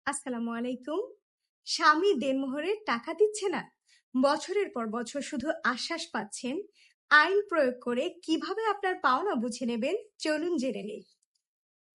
আসসালামু আলাইকুম। স্বামী দেনমোহরের টাকা দিচ্ছে না, বছরের পর বছর শুধু আশ্বাস পাচ্ছেন। আইন প্রয়োগ করে কিভাবে আপনার পাওনা বুঝে নেবেন, চলুন জেনে নেই।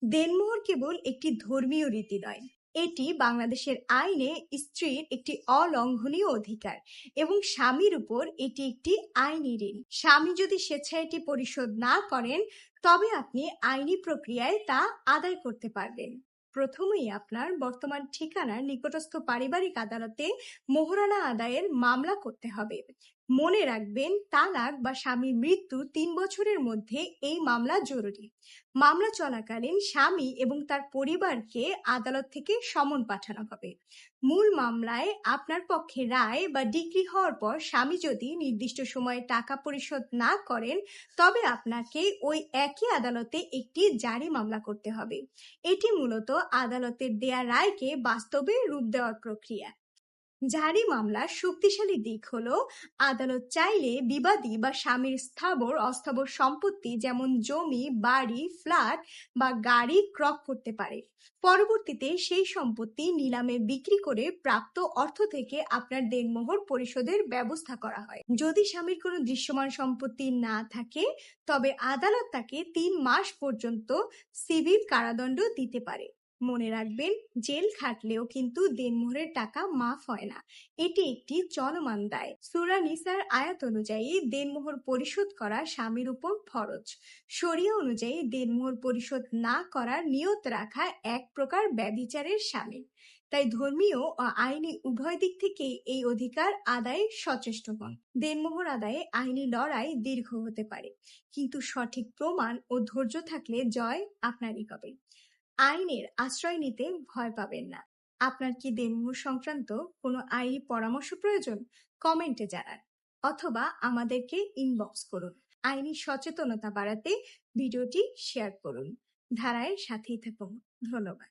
দেনমোহর কেবল একটি ধর্মীয় রীতি নয়, এটি বাংলাদেশের আইনে স্ত্রীর একটি অলঙ্ঘনীয় অধিকার এবং স্বামীর উপর এটি একটি আইনি ঋণ। স্বামী যদি স্বেচ্ছায় এটি পরিশোধ না করেন, তবে আপনি আইনি প্রক্রিয়ায় তা আদায় করতে পারবেন। প্রথমেই আপনার বর্তমান ঠিকানার নিকটস্থ পারিবারিক আদালতে মোহরানা আদায়ের মামলা করতে হবে। মনে রাখবেন, তালাক বা স্বামীর মৃত্যু 3 বছরের মধ্যে এই মামলা জরুরি। মামলা চলাকালীন স্বামী এবং তার পরিবারকে আদালত থেকে সমন পাঠানো হবে। মূল মামলায় আপনার পক্ষে রায় বা ডিক্রি হওয়ার পর স্বামী যদি নির্দিষ্ট সময়ে টাকা পরিশোধ না করেন, তবে আপনাকে ওই একই আদালতে একটি জারি মামলা করতে হবে। এটি মূলত আদালতের দেয়া রায়কে বাস্তবে রূপ দেওয়ার প্রক্রিয়া। জারি মামলার শক্তিশালী দিক হলো, আদালত চাইলে বিবাদী বা স্বামীর স্থাবর অস্থাবর সম্পত্তি যেমন জমি, বাড়ি, ফ্ল্যাট বা গাড়ি ক্রয় করতে পারে। পরবর্তীতে সেই সম্পত্তি নিলামে বিক্রি করে প্রাপ্ত অর্থ থেকে আপনার দেনমোহর পরিশোধের ব্যবস্থা করা হয়। যদি স্বামীর কোনো দৃশ্যমান সম্পত্তি না থাকে, তবে আদালত তাকে 3 মাস পর্যন্ত সিভিল কারাদণ্ড দিতে পারে। মনে রাখবেন, জেল খাটলেও কিন্তু দেনমোহরের টাকা মাফ হয় না, এটি একটি চলমান দায়। সূরা নিসার আয়াত অনুযায়ী দেনমোহর পরিশোধ করা স্বামীর উপর ফরজ। শরিয়া অনুযায়ী দেনমোহর পরিশোধ না করার নিয়ত রাখা এক প্রকার ব্যভিচারের শামিল। তাই ধর্মীয় ও আইনি উভয় দিক থেকে এই অধিকার আদায়ে সচেষ্ট হন। দেনমোহর আদায়ে আইনি লড়াই দীর্ঘ হতে পারে, কিন্তু সঠিক প্রমাণ ও ধৈর্য থাকলে জয় আপনারই হবে। আইনের আশ্রয় নিতে ভয় পাবেন না। আপনার কি দেনমোহর সংক্রান্ত কোনো আইনি পরামর্শ প্রয়োজন? কমেন্টে জানান, অথবা আমাদেরকে ইনবক্স করুন। আইনি সচেতনতা বাড়াতে ভিডিওটি শেয়ার করুন। ধারায়ের সাথেই থাকুন। ধন্যবাদ।